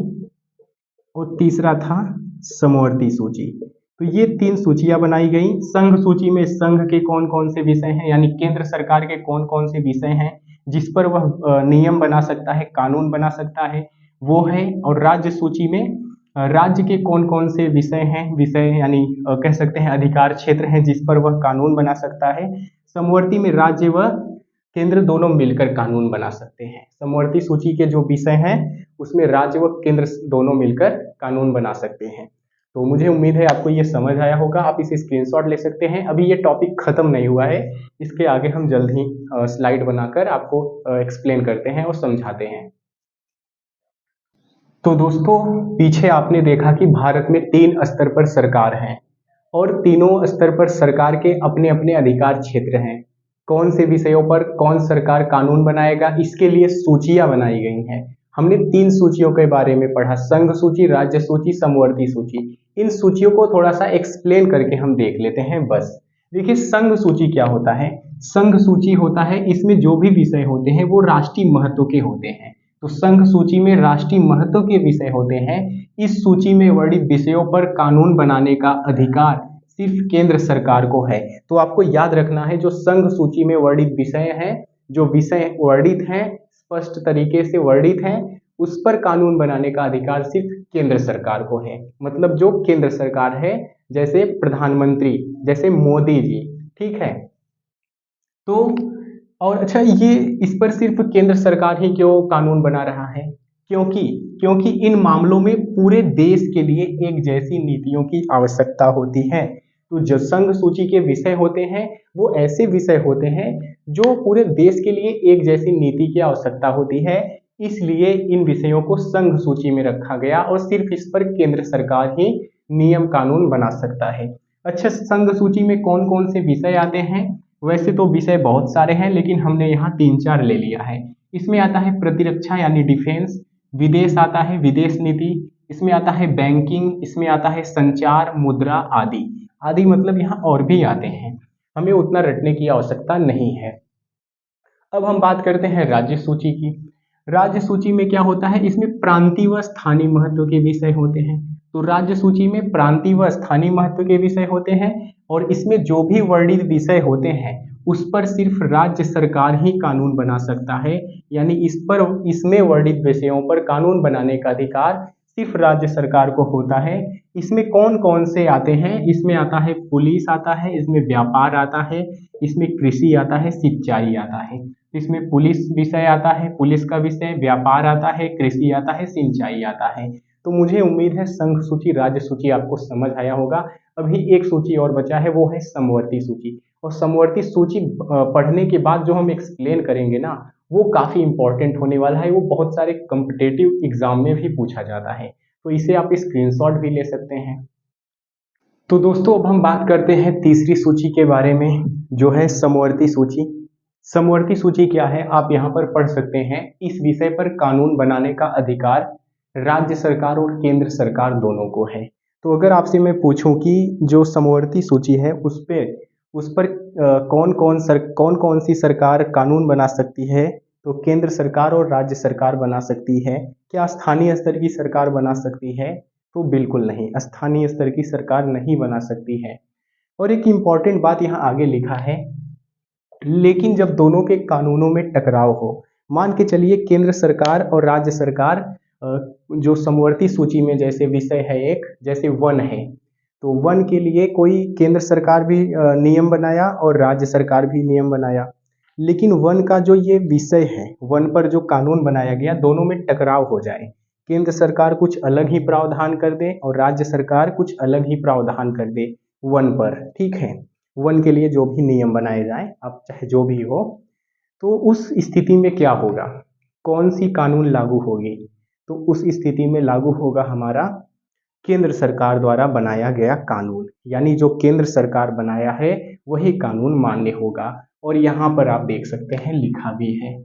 और तीसरा था समवर्ती सूची। तो ये 3 सूचियां बनाई गई। संघ सूची में संघ के कौन कौन से विषय हैं, यानी केंद्र सरकार के कौन कौन से विषय हैं जिस पर वह नियम बना सकता है, कानून बना सकता है, वो है। और राज्य सूची में राज्य के कौन कौन से विषय हैं, विषय यानी कह सकते हैं अधिकार क्षेत्र हैं जिस पर वह कानून बना सकता है। समवर्ती में राज्य व केंद्र दोनों मिलकर कानून बना सकते हैं। समवर्ती सूची के जो विषय हैं उसमें राज्य व केंद्र दोनों मिलकर कानून बना सकते हैं। तो मुझे उम्मीद है आपको ये समझ आया होगा। आप इसे स्क्रीनशॉट ले सकते हैं। अभी ये टॉपिक खत्म नहीं हुआ है, इसके आगे हम जल्द ही स्लाइड बनाकर आपको एक्सप्लेन करते हैं और समझाते हैं। तो दोस्तों, पीछे आपने देखा कि भारत में 3 स्तर पर सरकार है और तीनों स्तर पर सरकार के अपने अपने अधिकार क्षेत्र हैं। कौन से विषयों पर कौन सरकार कानून बनाएगा, इसके लिए सूचियां बनाई गई हैं। हमने 3 सूचियों के बारे में पढ़ा, संघ सूची, राज्य सूची, समवर्ती सूची। इन सूचियों को थोड़ा सा एक्सप्लेन करके हम देख लेते हैं बस। देखिए, संघ सूची क्या होता है। संघ सूची होता है, इसमें जो भी विषय होते हैं वो राष्ट्रीय महत्व के होते हैं। तो संघ सूची में राष्ट्रीय महत्व के विषय होते हैं। इस सूची में वर्णित विषयों पर कानून बनाने का अधिकार सिर्फ केंद्र सरकार को है। तो आपको याद रखना है, जो संघ सूची में वर्णित विषय हैं, जो विषय वर्णित हैं, स्पष्ट तरीके से वर्णित हैं, उस पर कानून बनाने का अधिकार सिर्फ केंद्र सरकार को है। मतलब जो केंद्र सरकार है, जैसे प्रधानमंत्री, जैसे मोदी जी, ठीक है। तो और अच्छा, ये इस पर सिर्फ केंद्र सरकार ही क्यों कानून बना रहा है? क्योंकि क्योंकि इन मामलों में पूरे देश के लिए एक जैसी नीतियों की आवश्यकता होती है। तो जो संघ सूची के विषय होते हैं वो ऐसे विषय होते हैं जो पूरे देश के लिए एक जैसी नीति की आवश्यकता होती है। इसलिए इन विषयों को संघ सूची में रखा गया और सिर्फ इस पर केंद्र सरकार ही नियम कानून बना सकता है। अच्छा, संघ सूची में कौन कौन से विषय आते हैं? वैसे तो विषय बहुत सारे हैं, लेकिन हमने यहाँ 3-4 ले लिया है। इसमें आता है प्रतिरक्षा यानी डिफेंस, विदेश आता है विदेश नीति, इसमें आता है बैंकिंग, इसमें आता है संचार, मुद्रा आदि। आदि मतलब यहाँ और भी आते हैं, हमें उतना रटने की आवश्यकता नहीं है। अब हम बात करते हैं राज्य सूची की। राज्य सूची में क्या होता है, इसमें प्रांतीय व स्थानीय महत्व के विषय होते हैं। तो राज्य सूची में प्रांतीय व स्थानीय महत्व के विषय होते हैं और इसमें जो भी वर्णित विषय होते हैं उस पर सिर्फ राज्य सरकार ही कानून बना सकता है। यानी इसमें वर्णित विषयों पर कानून बनाने का अधिकार सिर्फ राज्य सरकार को होता है। इसमें कौन कौन से आते हैं? इसमें आता है पुलिस आता है, इसमें व्यापार आता है, इसमें कृषि आता है, सिंचाई आता है। इसमें पुलिस विषय आता है, पुलिस का विषय, व्यापार आता है, कृषि आता है, सिंचाई आता है। तो मुझे उम्मीद है संघ सूची, राज्य सूची आपको समझ आया होगा। अभी एक सूची और बचा है, वो है समवर्ती सूची। और समवर्ती सूची पढ़ने के बाद जो हम एक्सप्लेन करेंगे ना, वो काफ़ी इंपॉर्टेंट होने वाला है। वो बहुत सारे कॉम्पिटेटिव एग्जाम में भी पूछा जाता है, तो इसे आप स्क्रीनशॉट भी ले सकते हैं। तो दोस्तों, अब हम बात करते हैं तीसरी सूची के बारे में, जो है समवर्ती सूची। समवर्ती सूची क्या है, आप यहाँ पर पढ़ सकते हैं। इस विषय पर कानून बनाने का अधिकार राज्य सरकार और केंद्र सरकार दोनों को है। तो अगर आपसे मैं पूछूं कि जो समवर्ती सूची है उस पर कौन कौन सी सरकार कानून बना सकती है, तो केंद्र सरकार और राज्य सरकार बना सकती है। क्या स्थानीय स्तर की सरकार बना सकती है? तो बिल्कुल नहीं, स्थानीय स्तर की सरकार नहीं बना सकती है। और एक इम्पॉर्टेंट बात यहाँ आगे लिखा है, लेकिन जब दोनों के कानूनों में टकराव हो, मान के चलिए केंद्र सरकार और राज्य सरकार जो समवर्ती सूची में जैसे विषय है एक, जैसे वन है, तो वन के लिए कोई केंद्र सरकार भी नियम बनाया और राज्य सरकार भी नियम बनाया। लेकिन वन का जो ये विषय है, वन पर जो कानून बनाया गया, दोनों में टकराव हो जाए, केंद्र सरकार कुछ अलग ही प्रावधान कर दे और राज्य सरकार कुछ अलग ही प्रावधान कर दे वन पर, ठीक है, वन के लिए जो भी नियम बनाए जाए, अब चाहे जो भी हो, तो उस स्थिति में क्या होगा, कौन सी कानून लागू होगी? तो उस स्थिति में लागू होगा हमारा केंद्र सरकार द्वारा बनाया गया कानून, यानी जो केंद्र सरकार बनाया है वही कानून मान्य होगा। और यहाँ पर आप देख सकते हैं लिखा भी है।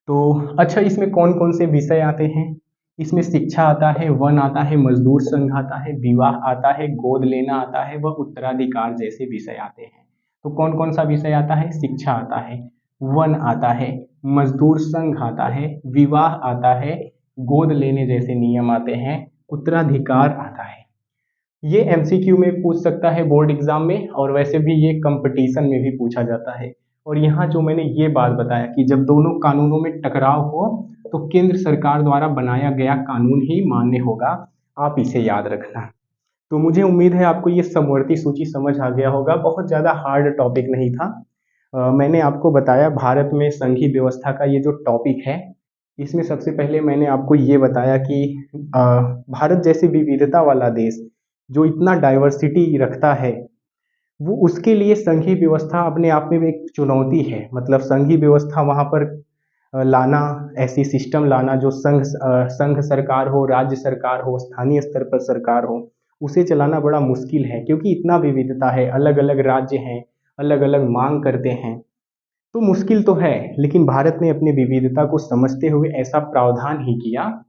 तो अच्छा, इसमें कौन कौन से विषय आते हैं? इसमें शिक्षा आता है, वन आता है, मजदूर संघ आता है, विवाह आता है, गोद लेना आता है व उत्तराधिकार जैसे विषय आते हैं। तो कौन कौन सा विषय आता है? शिक्षा आता है, वन आता है, मजदूर संघ आता है, विवाह आता है, गोद लेने जैसे नियम आते हैं, उत्तराधिकार आता है। ये एमसीक्यू में पूछ सकता है बोर्ड एग्जाम में, और वैसे भी ये कंपटीशन में भी पूछा जाता है। और यहाँ जो मैंने ये बात बताया कि जब दोनों कानूनों में टकराव हो तो केंद्र सरकार द्वारा बनाया गया कानून ही मान्य होगा, आप इसे याद रखना। तो मुझे उम्मीद है आपको ये समवर्ती सूची समझ आ गया होगा। बहुत ज़्यादा हार्ड टॉपिक नहीं था। मैंने आपको बताया भारत में संघीय व्यवस्था का ये जो टॉपिक है, इसमें सबसे पहले मैंने आपको ये बताया कि भारत जैसे विविधता वाला देश जो इतना डाइवर्सिटी रखता है, वो उसके लिए संघीय व्यवस्था अपने आप में एक चुनौती है। मतलब संघीय व्यवस्था वहाँ पर लाना, ऐसी सिस्टम लाना जो संघ सरकार हो, राज्य सरकार हो, स्थानीय स्तर पर सरकार हो, उसे चलाना बड़ा मुश्किल है, क्योंकि इतना विविधता है, अलग अलग राज्य हैं, अलग अलग मांग करते हैं। तो मुश्किल तो है, लेकिन भारत ने अपनी विविधता को समझते हुए ऐसा प्रावधान ही किया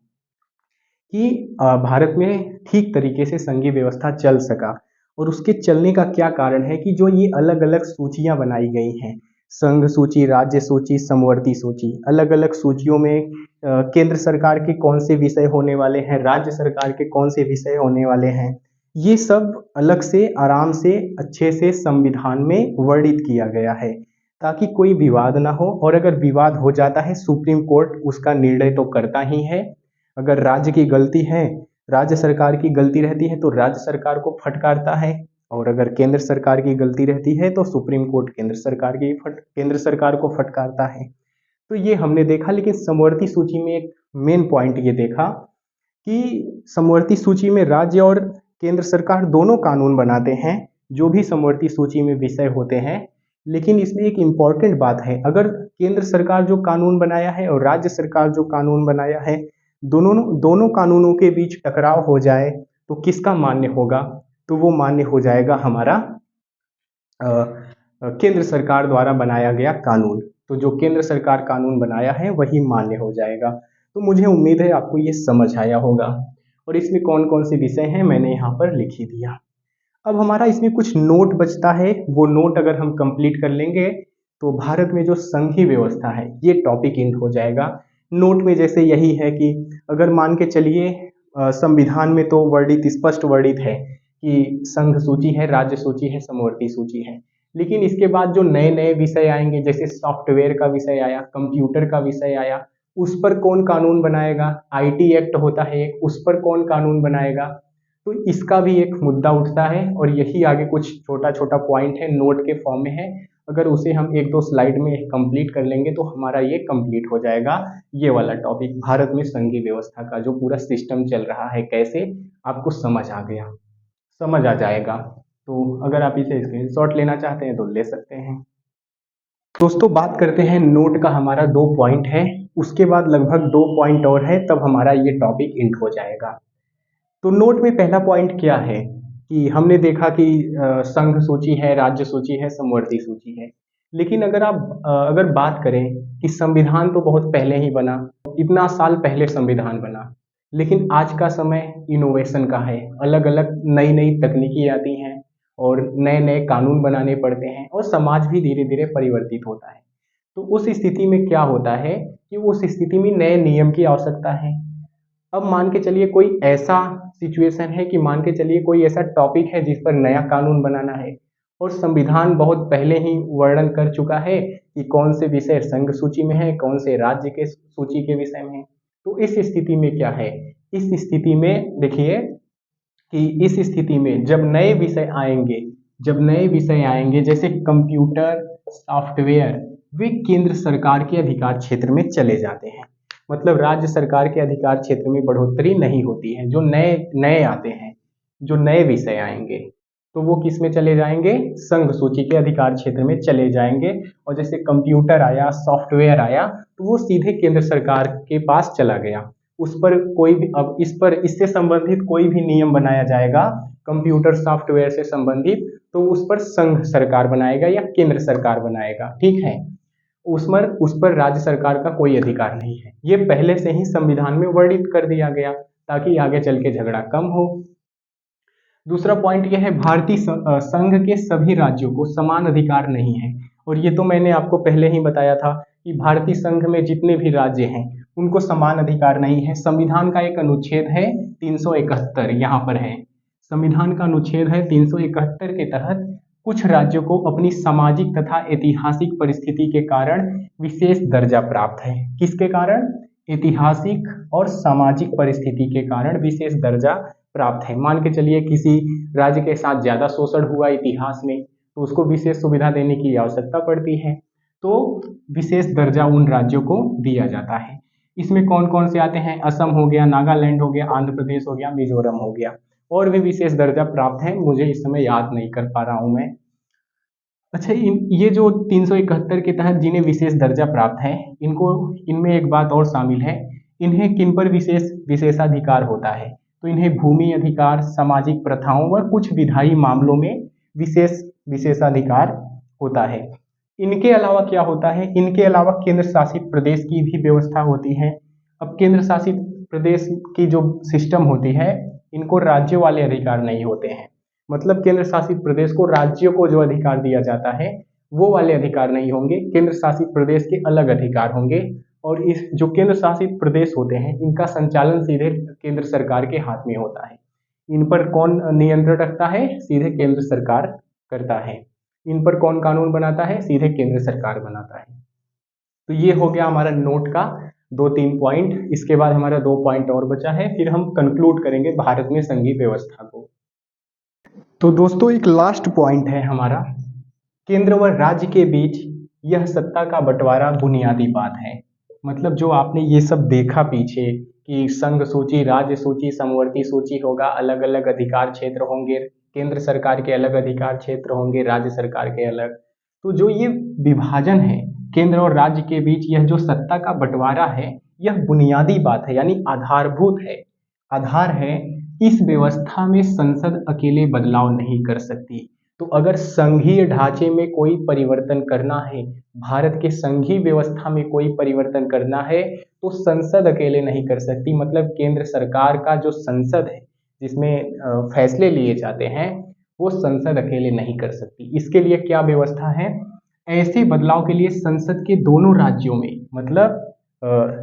कि भारत में ठीक तरीके से संघीय व्यवस्था चल सका। और उसके चलने का क्या कारण है कि जो ये अलग अलग सूचियां बनाई गई हैं, संघ सूची, राज्य सूची, समवर्ती सूची, अलग अलग सूचियों में केंद्र सरकार के कौन से विषय होने वाले हैं, राज्य सरकार के कौन से विषय होने वाले हैं, ये सब अलग से आराम से अच्छे से संविधान में वर्णित किया गया है, ताकि कोई विवाद ना हो। और अगर विवाद हो जाता है, सुप्रीम कोर्ट उसका निर्णय तो करता ही है। अगर राज्य की गलती है, राज्य सरकार की गलती रहती है तो राज्य सरकार को फटकारता है, और अगर केंद्र सरकार की गलती रहती है तो सुप्रीम कोर्ट केंद्र सरकार को फटकारता है। तो ये हमने देखा। लेकिन समवर्ती सूची में एक मेन पॉइंट ये देखा कि समवर्ती सूची में राज्य और केंद्र सरकार दोनों कानून बनाते हैं, जो भी समवर्ती सूची में विषय होते हैं। लेकिन इसमें एक इम्पॉर्टेंट बात है, अगर केंद्र सरकार जो कानून बनाया है और राज्य सरकार जो कानून बनाया है, दोनों दोनों कानूनों के बीच टकराव हो जाए तो किसका मान्य होगा? तो वो मान्य हो जाएगा हमारा केंद्र सरकार द्वारा बनाया गया कानून। तो जो केंद्र सरकार कानून बनाया है वही मान्य हो जाएगा। तो मुझे उम्मीद है आपको ये समझ आया होगा। और इसमें कौन कौन से विषय हैं मैंने यहाँ पर लिख ही दिया। अब हमारा इसमें कुछ नोट बचता है, वो नोट अगर हम कंप्लीट कर लेंगे तो भारत में जो संघीय व्यवस्था है ये टॉपिक एंड हो जाएगा। नोट में जैसे यही है कि अगर मान के चलिए संविधान में तो स्पष्ट वर्णित है कि संघ सूची है, राज्य सूची है, समवर्ती सूची है। लेकिन इसके बाद जो नए नए विषय आएंगे, जैसे सॉफ्टवेयर का विषय आया, कंप्यूटर का विषय आया, उस पर कौन कानून बनाएगा? आईटी एक्ट होता है एक, उस पर कौन कानून बनाएगा? तो इसका भी एक मुद्दा उठता है। और यही आगे कुछ छोटा छोटा पॉइंट है, नोट के फॉर्म में है। अगर उसे हम एक दो स्लाइड में कंप्लीट कर लेंगे तो हमारा ये कंप्लीट हो जाएगा, ये वाला टॉपिक, भारत में संघीय व्यवस्था का जो पूरा सिस्टम चल रहा है कैसे, आपको समझ आ जाएगा। तो अगर आप इसे स्क्रीनशॉट लेना चाहते हैं तो ले सकते हैं। दोस्तों, बात करते हैं नोट का। हमारा 2 पॉइंट है, उसके बाद लगभग 2 पॉइंट और है, तब हमारा ये टॉपिक एंड हो जाएगा। तो नोट में पहला पॉइंट क्या है कि हमने देखा कि संघ सूची है, राज्य सूची है, समवर्ती सूची है। लेकिन अगर बात करें कि संविधान तो बहुत पहले ही बना, इतना साल पहले संविधान बना, लेकिन आज का समय इनोवेशन का है। अलग अलग नई नई तकनीकी आती हैं और नए नए कानून बनाने पड़ते हैं, और समाज भी धीरे धीरे परिवर्तित होता है। तो उस स्थिति में क्या होता है कि उस स्थिति में नए नियम की आवश्यकता है। अब मान के चलिए कोई ऐसा सिचुएशन है कि मान के चलिए कोई ऐसा टॉपिक है जिस पर नया कानून बनाना है, और संविधान बहुत पहले ही वर्णन कर चुका है कि कौन से विषय संघ सूची में है, कौन से राज्य के सूची के विषय में है। तो इस स्थिति में क्या है, इस स्थिति में देखिए कि इस स्थिति में जब नए विषय आएंगे जैसे कंप्यूटर, सॉफ्टवेयर, वे केंद्र सरकार के अधिकार क्षेत्र में चले जाते हैं। मतलब राज्य सरकार के अधिकार क्षेत्र में बढ़ोतरी नहीं होती है। जो नए नए आते हैं, जो नए विषय आएंगे, तो वो किस में चले जाएंगे, संघ सूची के अधिकार क्षेत्र में चले जाएंगे। और जैसे कंप्यूटर आया, सॉफ्टवेयर आया, तो वो सीधे केंद्र सरकार के पास चला गया। उस पर कोई भी, अब इस पर इससे संबंधित कोई भी नियम बनाया जाएगा कंप्यूटर सॉफ्टवेयर से संबंधित, तो उस पर संघ सरकार बनाएगा या केंद्र सरकार बनाएगा, ठीक है। उस पर राज्य सरकार का कोई अधिकार नहीं है। ये पहले से ही संविधान में वर्णित कर दिया गया ताकि आगे चल के झगड़ा कम हो। दूसरा पॉइंट यह है, भारतीय संघ के सभी राज्यों को समान अधिकार नहीं है। और ये तो मैंने आपको पहले ही बताया था कि भारतीय संघ में जितने भी राज्य हैं उनको समान अधिकार नहीं है। संविधान का एक अनुच्छेद है 371, यहाँ पर है, संविधान का अनुच्छेद है 371 के तहत कुछ राज्यों को अपनी सामाजिक तथा ऐतिहासिक परिस्थिति के कारण विशेष दर्जा प्राप्त है। किसके कारण? ऐतिहासिक और सामाजिक परिस्थिति के कारण विशेष दर्जा प्राप्त है। मान के चलिए किसी राज्य के साथ ज्यादा शोषण हुआ इतिहास में, तो उसको विशेष सुविधा देने की आवश्यकता पड़ती है, तो विशेष दर्जा उन राज्यों को दिया जाता है। इसमें कौन कौन से आते हैं? असम हो गया, नागालैंड हो गया, आंध्र प्रदेश हो गया, मिजोरम हो गया। और भी विशेष दर्जा प्राप्त है, मुझे इस समय याद नहीं कर पा रहा हूं मैं। अच्छा, ये जो 371 के तहत जिन्हें विशेष दर्जा प्राप्त है, इनमें एक बात और शामिल है, इन्हें किन पर विशेषाधिकार होता है? तो इन्हें भूमि अधिकार, सामाजिक प्रथाओं व कुछ विधायी मामलों में विशेषाधिकार होता है। इनके अलावा क्या होता है? इनके अलावा केंद्र शासित प्रदेश की भी व्यवस्था होती है। अब केंद्र शासित प्रदेश की जो सिस्टम होती है, इनको राज्यों वाले अधिकार नहीं होते हैं। मतलब केंद्र शासित प्रदेश को राज्यों को जो अधिकार दिया जाता है वो वाले अधिकार नहीं होंगे, केंद्र शासित प्रदेश के अलग अधिकार होंगे। और इस जो केंद्र शासित प्रदेश होते हैं, इनका संचालन सीधे केंद्र सरकार के हाथ में होता है। इन पर कौन नियंत्रण रखता है? सीधे केंद्र सरकार करता है। इन पर कौन कानून बनाता है? सीधे केंद्र सरकार बनाता है। तो ये हो गया हमारा नोट का 2-3 पॉइंट। इसके बाद हमारा 2 पॉइंट और बचा है, फिर हम कंक्लूड करेंगे भारत में संघीय व्यवस्था को। तो दोस्तों, एक लास्ट पॉइंट है हमारा, केंद्र व राज्य के बीच यह सत्ता का बंटवारा बुनियादी बात है। मतलब जो आपने ये सब देखा पीछे कि संघ सूची, राज्य सूची, समवर्ती सूची होगा, अलग अलग अधिकार क्षेत्र होंगे, केंद्र सरकार के अलग अधिकार क्षेत्र होंगे, राज्य सरकार के अलग। तो जो ये विभाजन है केंद्र और राज्य के बीच, यह जो सत्ता का बंटवारा है, यह बुनियादी बात है, यानी आधारभूत है, आधार है। इस व्यवस्था में संसद अकेले बदलाव नहीं कर सकती। तो अगर संघीय ढांचे में कोई परिवर्तन करना है, भारत के संघीय व्यवस्था में कोई परिवर्तन करना है, तो संसद अकेले नहीं कर सकती। मतलब केंद्र सरकार का जो संसद है जिसमें फैसले लिए जाते हैं, वो संसद अकेले नहीं कर सकती। इसके लिए क्या व्यवस्था है? ऐसे बदलाव के लिए संसद के दोनों राज्यों में, मतलब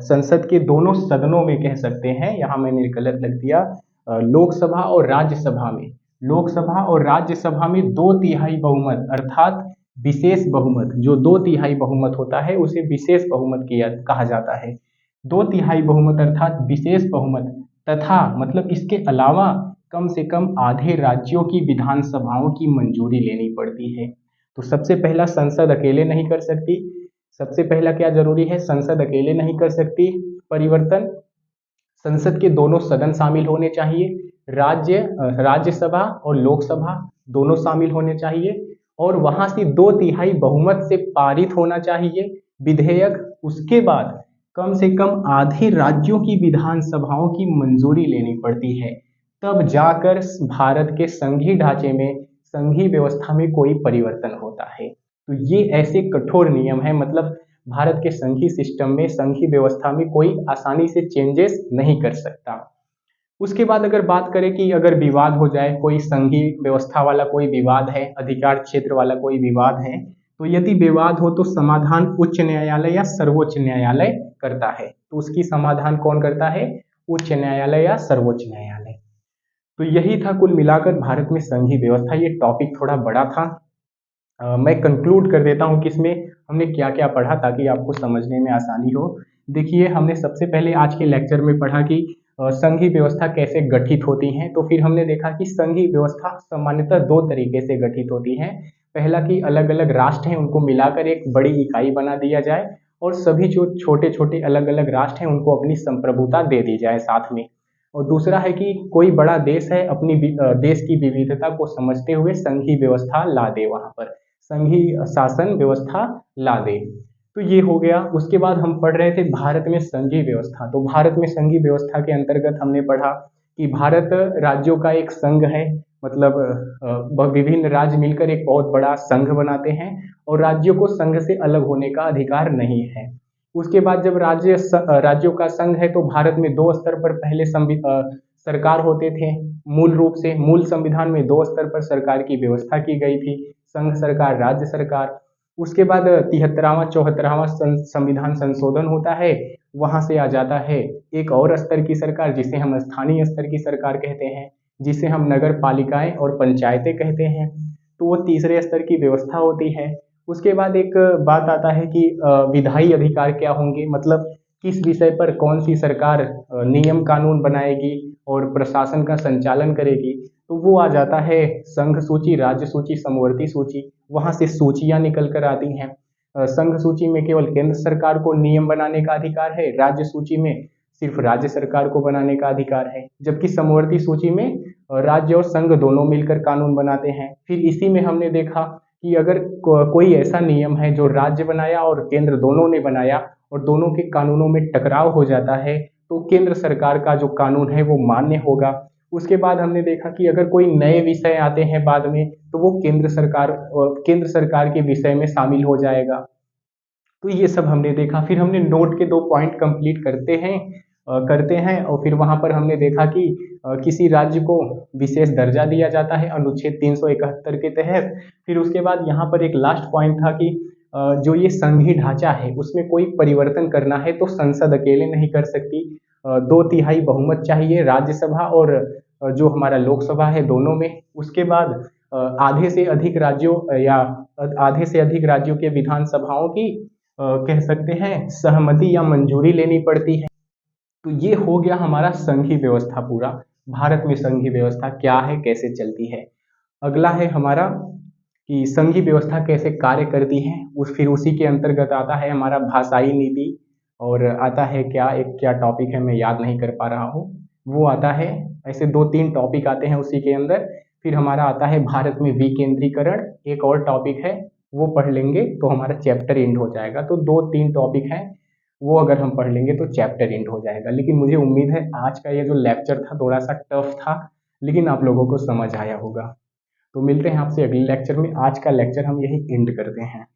संसद के दोनों सदनों में कह सकते हैं, यहाँ मैंने गलत लग दिया, लोकसभा और राज्यसभा में, लोकसभा और राज्यसभा में 2/3 बहुमत अर्थात विशेष बहुमत, जो 2/3 बहुमत होता है उसे विशेष बहुमत कहा जाता है। 2/3 बहुमत अर्थात विशेष बहुमत, तथा मतलब इसके अलावा कम से कम आधे राज्यों की विधानसभाओं की मंजूरी लेनी पड़ती है। तो सबसे पहला, संसद अकेले नहीं कर सकती। सबसे पहला क्या जरूरी है? संसद अकेले नहीं कर सकती परिवर्तन, संसद के दोनों सदन शामिल होने चाहिए, राज्यसभा और लोकसभा दोनों शामिल होने चाहिए, और वहां से 2/3 बहुमत से पारित होना चाहिए विधेयक। उसके बाद कम से कम आधे राज्यों की विधानसभाओं की मंजूरी लेनी पड़ती है, तब जाकर भारत के संघीय ढांचे में, संघीय व्यवस्था में कोई परिवर्तन होता है। तो ये ऐसे कठोर नियम है, मतलब भारत के संघीय सिस्टम में, संघीय व्यवस्था में कोई आसानी से चेंजेस नहीं कर सकता। उसके बाद अगर बात करें कि अगर विवाद हो जाए, कोई संघीय व्यवस्था वाला कोई विवाद है, अधिकार क्षेत्र वाला कोई विवाद है, तो यदि विवाद हो तो समाधान उच्च न्यायालय या सर्वोच्च न्यायालय करता है। तो उसकी समाधान कौन करता है? उच्च न्यायालय या सर्वोच्च न्यायालय। तो यही था कुल मिलाकर भारत में संघीय व्यवस्था। ये टॉपिक थोड़ा बड़ा था, मैं कंक्लूड कर देता हूँ कि इसमें हमने क्या क्या पढ़ा ताकि आपको समझने में आसानी हो। देखिए, हमने सबसे पहले आज के लेक्चर में पढ़ा कि संघीय व्यवस्था कैसे गठित होती है। तो फिर हमने देखा कि संघीय व्यवस्था सामान्यतः 2 तरीके से गठित होती है। पहला कि अलग अलग राष्ट्र हैं उनको मिलाकर एक बड़ी इकाई बना दिया जाए, और सभी जो छोटे छोटे अलग अलग राष्ट्र हैं उनको अपनी संप्रभुता दे दी जाए साथ में। और दूसरा है कि कोई बड़ा देश है अपनी देश की विविधता को समझते हुए संघीय व्यवस्था ला दे, वहाँ पर संघीय शासन व्यवस्था ला दे। तो ये हो गया। उसके बाद हम पढ़ रहे थे भारत में संघीय व्यवस्था। तो भारत में संघीय व्यवस्था के अंतर्गत हमने पढ़ा कि भारत राज्यों का एक संघ है, मतलब विभिन्न राज्य मिलकर एक बहुत बड़ा संघ बनाते हैं और राज्यों को संघ से अलग होने का अधिकार नहीं है। उसके बाद जब राज्यों का संघ है तो भारत में दो स्तर पर पहले सरकार होते थे। मूल रूप से मूल संविधान में दो स्तर पर सरकार की व्यवस्था की गई थी, संघ सरकार, राज्य सरकार। उसके बाद 73वां 74वां संविधान संशोधन होता है, वहां से आ जाता है एक और स्तर की सरकार जिसे हम स्थानीय स्तर की सरकार कहते हैं, जिसे हम नगर पालिकाएं और पंचायतें कहते हैं। तो वो तीसरे स्तर की व्यवस्था होती है। उसके बाद एक बात आता है कि विधायी अधिकार क्या होंगे, मतलब किस विषय पर कौन सी सरकार नियम कानून बनाएगी और प्रशासन का संचालन करेगी। तो वो आ जाता है संघ सूची, राज्य सूची, समवर्ती सूची। वहां से सूचियां निकल कर आती हैं। संघ सूची में केवल केंद्र सरकार को नियम बनाने का अधिकार है, राज्य सूची में सिर्फ राज्य सरकार को बनाने का अधिकार है, जबकि समवर्ती सूची में राज्य और संघ दोनों मिलकर कानून बनाते हैं। फिर इसी में हमने देखा कि अगर कोई ऐसा नियम है जो राज्य बनाया और केंद्र दोनों ने बनाया और दोनों के कानूनों में टकराव हो जाता है, तो केंद्र सरकार का जो कानून है वो मान्य होगा। उसके बाद हमने देखा कि अगर कोई नए विषय आते हैं बाद में, तो वो केंद्र सरकार के विषय में शामिल हो जाएगा। तो ये सब हमने देखा। फिर हमने नोट के 2 पॉइंट कंप्लीट करते हैं और फिर वहाँ पर हमने देखा कि किसी राज्य को विशेष दर्जा दिया जाता है अनुच्छेद 371 के तहत। फिर उसके बाद यहाँ पर एक लास्ट पॉइंट था कि जो ये संघीय ढांचा है उसमें कोई परिवर्तन करना है तो संसद अकेले नहीं कर सकती। 2/3 बहुमत चाहिए राज्यसभा और जो हमारा लोकसभा है दोनों में। उसके बाद आधे से अधिक राज्यों या आधे से अधिक राज्यों के विधानसभाओं की कह सकते हैं सहमति या मंजूरी लेनी पड़ती है। तो ये हो गया हमारा संघीय व्यवस्था पूरा। भारत में संघीय व्यवस्था क्या है, कैसे चलती है। अगला है हमारा कि संघीय व्यवस्था कैसे कार्य करती है। फिर उसी के अंतर्गत आता है हमारा भाषाई नीति और आता है क्या टॉपिक है मैं याद नहीं कर पा रहा हूँ, वो आता है। ऐसे 2-3 टॉपिक आते हैं उसी के अंदर। फिर हमारा आता है भारत में विकेंद्रीकरण, एक और टॉपिक है, वो पढ़ लेंगे तो हमारा चैप्टर एंड हो जाएगा। तो 2-3 टॉपिक हैं, वो अगर हम पढ़ लेंगे तो चैप्टर एंड हो जाएगा। लेकिन मुझे उम्मीद है आज का ये जो लेक्चर था थोड़ा सा टफ था, लेकिन आप लोगों को समझ आया होगा। तो मिलते हैं आपसे अगले लेक्चर में। आज का लेक्चर हम यही एंड करते हैं।